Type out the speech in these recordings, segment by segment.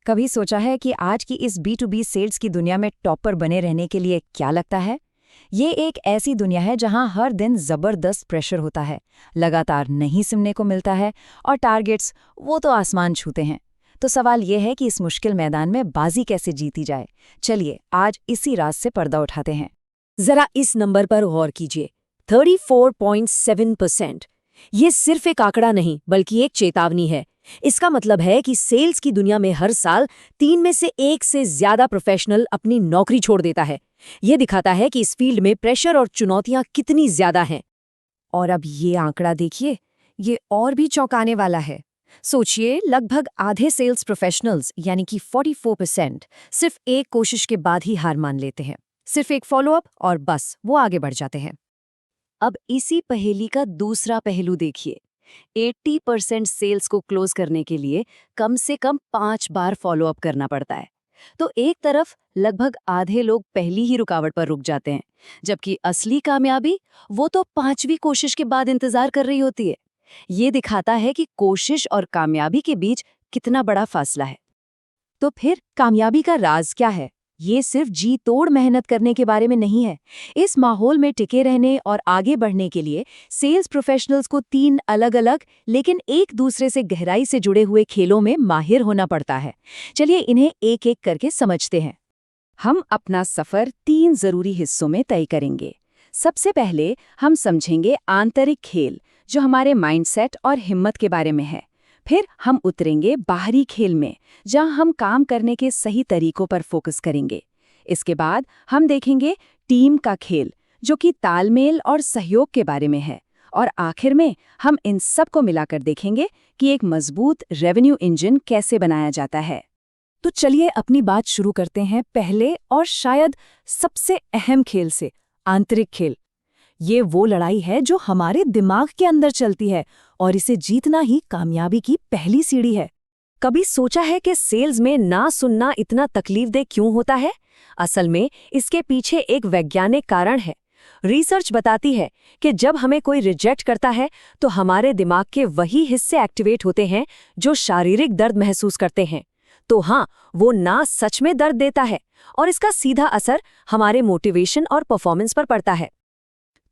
कभी सोचा है कि आज की इस B2B सेल्स की दुनिया में टॉपर बने रहने के लिए क्या लगता है? ये एक ऐसी दुनिया है जहां हर दिन जबरदस्त प्रेशर होता है, लगातार नहीं सुनने को मिलता है और टारगेट्स वो तो आसमान छूते हैं। तो सवाल ये है कि इस मुश्किल मैदान में बाजी कैसे जीती जाए। चलिए आज इसी राज से पर्दा उठाते हैं। जरा इस नंबर पर गौर कीजिए, 34.7%। ये सिर्फ एक आंकड़ा नहीं बल्कि एक चेतावनी है। इसका मतलब है कि सेल्स की दुनिया में हर साल 3 में से 1 से ज्यादा प्रोफेशनल अपनी नौकरी छोड़ देता है। ये दिखाता है कि इस फील्ड में प्रेशर और चुनौतियां कितनी ज्यादा हैं। और अब ये आंकड़ा देखिए, ये और भी चौंकाने वाला है। सोचिए, लगभग आधे सेल्स प्रोफेशनल्स यानी कि 44% सिर्फ एक कोशिश के बाद ही हार मान लेते हैं। सिर्फ एक फॉलोअप और बस वो आगे बढ़ जाते हैं। अब इसी पहेली का दूसरा पहलू देखिए। 80% सेल्स को क्लोज करने के लिए कम से कम 5 बार फॉलोअप करना पड़ता है। तो एक तरफ लगभग आधे लोग पहली ही रुकावट पर रुक जाते हैं, जबकि असली कामयाबी वो तो 5वीं कोशिश के बाद इंतजार कर रही होती है। ये दिखाता है कि कोशिश और कामयाबी के बीच कितना बड़ा फासला है। तो फिर कामयाबी का राज क्या है? ये सिर्फ जी तोड़ मेहनत करने के बारे में नहीं है। इस माहौल में टिके रहने और आगे बढ़ने के लिए सेल्स प्रोफेशनल्स को 3 अलग-अलग लेकिन एक दूसरे से गहराई से जुड़े हुए खेलों में माहिर होना पड़ता है। चलिए इन्हें एक-एक करके समझते हैं। हम अपना सफर 3 जरूरी हिस्सों में तय करेंगे। सबसे पहले हम समझेंगे आंतरिक खेल, जो हमारे माइंडसेट और हिम्मत के बारे में है। फिर हम उतरेंगे बाहरी खेल में, जहां हम काम करने के सही तरीकों पर फोकस करेंगे। इसके बाद हम देखेंगे टीम का खेल, जो कि तालमेल और सहयोग के बारे में है। और आखिर में हम इन सब को मिलाकर देखेंगे कि एक मजबूत रेवेन्यू इंजन कैसे बनाया जाता है। तो चलिए अपनी बात शुरू करते हैं पहले और शायद सबसे अहम खेल से, आंतरिक खेल। ये वो लड़ाई है जो हमारे दिमाग के अंदर चलती है और इसे जीतना ही कामयाबी की पहली सीढ़ी है। कभी सोचा है कि सेल्स में ना सुनना इतना तकलीफदेह क्यों होता है? असल में इसके पीछे एक वैज्ञानिक कारण है। रिसर्च बताती है कि जब हमें कोई रिजेक्ट करता है तो हमारे दिमाग के वही हिस्से एक्टिवेट होते हैं जो शारीरिक दर्द महसूस करते हैं। तो हाँ, वो ना सच में दर्द देता है और इसका सीधा असर हमारे मोटिवेशन और परफॉर्मेंस पर पड़ता है।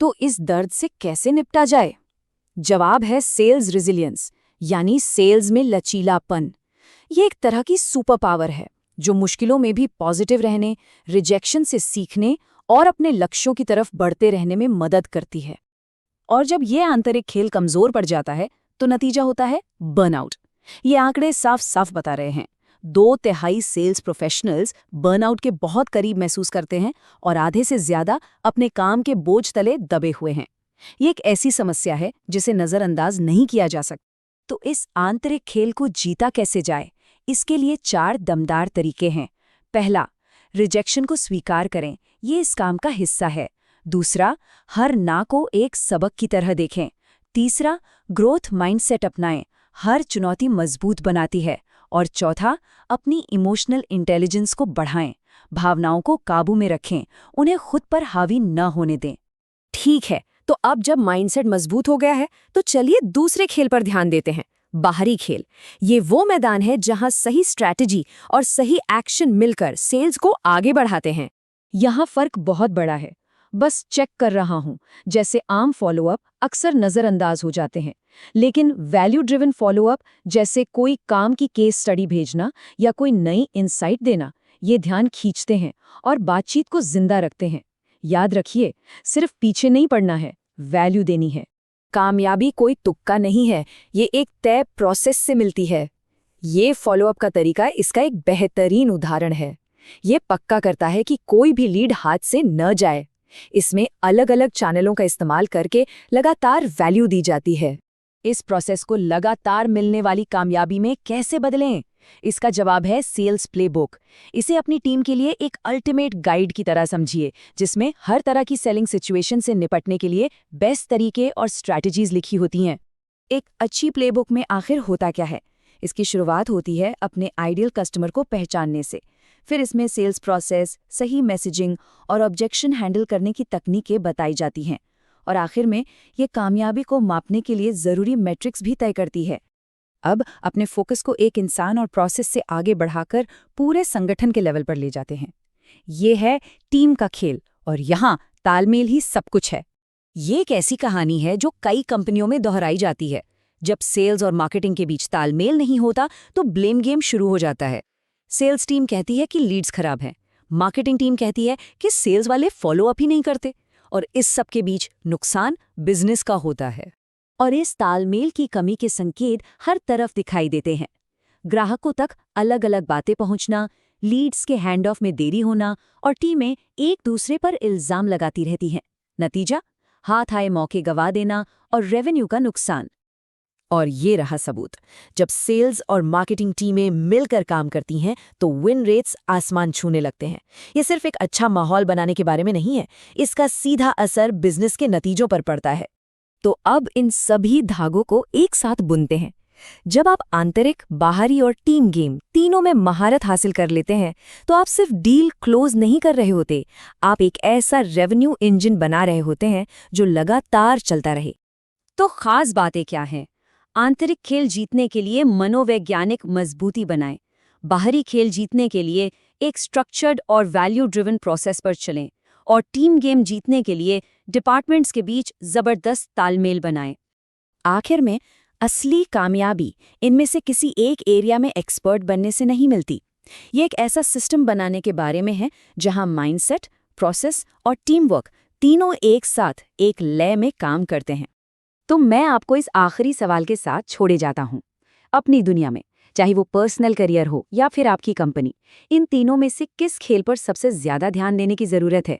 तो इस दर्द से कैसे निपटा जाए? जवाब है सेल्स रेजिलियंस, यानी सेल्स में लचीलापन। ये एक तरह की सुपर पावर है जो मुश्किलों में भी पॉजिटिव रहने, रिजेक्शन से सीखने और अपने लक्ष्यों की तरफ बढ़ते रहने में मदद करती है। और जब ये आंतरिक खेल कमजोर पड़ जाता है तो नतीजा होता है बर्नआउट। ये आंकड़े साफ साफ बता रहे हैं। 2/3 सेल्स प्रोफेशनल्स बर्नआउट के बहुत करीब महसूस करते हैं और आधे से ज्यादा अपने काम के बोझ तले दबे हुए हैं। ये एक ऐसी समस्या है जिसे नजरअंदाज नहीं किया जा सकता। तो इस आंतरिक खेल को जीता कैसे जाए? इसके लिए 4 दमदार तरीके हैं। पहला, रिजेक्शन को स्वीकार करें, ये इस काम का हिस्सा है। दूसरा, हर ना को एक सबक की तरह देखें। तीसरा, ग्रोथ माइंडसेट अपनाएं, हर चुनौती मजबूत बनाती है। और चौथा, अपनी इमोशनल इंटेलिजेंस को बढ़ाएं, भावनाओं को काबू में रखें, उन्हें खुद पर हावी न होने दें। ठीक है, तो अब जब माइंडसेट मजबूत हो गया है तो चलिए दूसरे खेल पर ध्यान देते हैं, बाहरी खेल। ये वो मैदान है जहां सही स्ट्रैटेजी और सही एक्शन मिलकर सेल्स को आगे बढ़ाते हैं। यहाँ फर्क बहुत बड़ा है। बस चेक कर रहा हूं जैसे आम फॉलोअप अक्सर नजरअंदाज हो जाते हैं, लेकिन वैल्यू ड्रिवन फॉलोअप जैसे कोई काम की केस स्टडी भेजना या कोई नई इंसाइट देना, ये ध्यान खींचते हैं और बातचीत को जिंदा रखते हैं। याद रखिए, सिर्फ पीछे नहीं पड़ना है, वैल्यू देनी है। कामयाबी कोई तुक्का नहीं है, ये एक तय प्रोसेस से मिलती है। ये फॉलोअप का तरीका इसका एक बेहतरीन उदाहरण है। ये पक्का करता है कि कोई भी लीड हाथ से न जाए। इसमें अलग अलग चैनलों का इस्तेमाल करके लगातार वैल्यू दी जाती है। इस प्रोसेस को लगातार मिलने वाली कामयाबी में कैसे बदलें? इसका जवाब है सेल्स प्लेबुक। इसे अपनी टीम के लिए एक अल्टीमेट गाइड की तरह समझिए, जिसमें हर तरह की सेलिंग सिचुएशन से निपटने के लिए बेस्ट तरीके और स्ट्रैटेजीज लिखी होती हैं। एक अच्छी प्लेबुक में आखिर होता क्या है? इसकी शुरुआत होती है अपने आइडियल कस्टमर को पहचानने से। फिर इसमें सेल्स प्रोसेस, सही मैसेजिंग और ऑब्जेक्शन हैंडल करने की तकनीकें बताई जाती हैं। और आखिर में ये कामयाबी को मापने के लिए ज़रूरी मैट्रिक्स भी तय करती है। अब अपने फोकस को एक इंसान और प्रोसेस से आगे बढ़ाकर पूरे संगठन के लेवल पर ले जाते हैं। ये है टीम का खेल, और यहाँ तालमेल ही सब कुछ है। ये एक ऐसी कहानी है जो कई कंपनियों में दोहराई जाती है। जब सेल्स और मार्केटिंग के बीच तालमेल नहीं होता तो ब्लेम गेम शुरू हो जाता है। सेल्स टीम कहती है कि लीड्स खराब हैं, मार्केटिंग टीम कहती है कि सेल्स वाले फॉलो अप ही नहीं करते, और इस सब के बीच नुकसान बिजनेस का होता है। और इस तालमेल की कमी के संकेत हर तरफ दिखाई देते हैं। ग्राहकों तक अलग अलग बातें पहुंचना, लीड्स के हैंड ऑफ में देरी होना, और टीमें एक दूसरे पर इल्जाम लगाती रहती हैं। नतीजा, हाथ आए मौके गवा देना और रेवेन्यू का नुकसान। और ये रहा सबूत। जब सेल्स और मार्केटिंग टीमें मिलकर काम करती हैं तो विन रेट्स आसमान छूने लगते हैं। ये सिर्फ एक अच्छा माहौल बनाने के बारे में नहीं है, इसका सीधा असर बिजनेस के नतीजों पर पड़ता है। तो अब इन सभी धागों को एक साथ बुनते हैं। जब आप आंतरिक, बाहरी और टीम गेम तीनों में महारत हासिल कर लेते हैं तो आप सिर्फ डील क्लोज नहीं कर रहे होते, आप एक ऐसा रेवेन्यू इंजन बना रहे होते हैं जो लगातार चलता रहे। तो खास बातें क्या हैं? आंतरिक खेल जीतने के लिए मनोवैज्ञानिक मजबूती बनाएं। बाहरी खेल जीतने के लिए एक स्ट्रक्चर्ड और वैल्यू ड्रिवन प्रोसेस पर चलें। और टीम गेम जीतने के लिए डिपार्टमेंट्स के बीच जबरदस्त तालमेल बनाएं। आखिर में असली कामयाबी इनमें से किसी एक एरिया में एक्सपर्ट बनने से नहीं मिलती। ये एक ऐसा सिस्टम बनाने के बारे में है जहां माइंडसेट, प्रोसेस और टीम वर्क तीनों एक साथ एक लय में काम करते हैं। तो मैं आपको इस आखिरी सवाल के साथ छोड़े जाता हूं। अपनी दुनिया में, चाहे वो पर्सनल करियर हो या फिर आपकी कंपनी, इन तीनों में से किस खेल पर सबसे ज्यादा ध्यान देने की जरूरत है?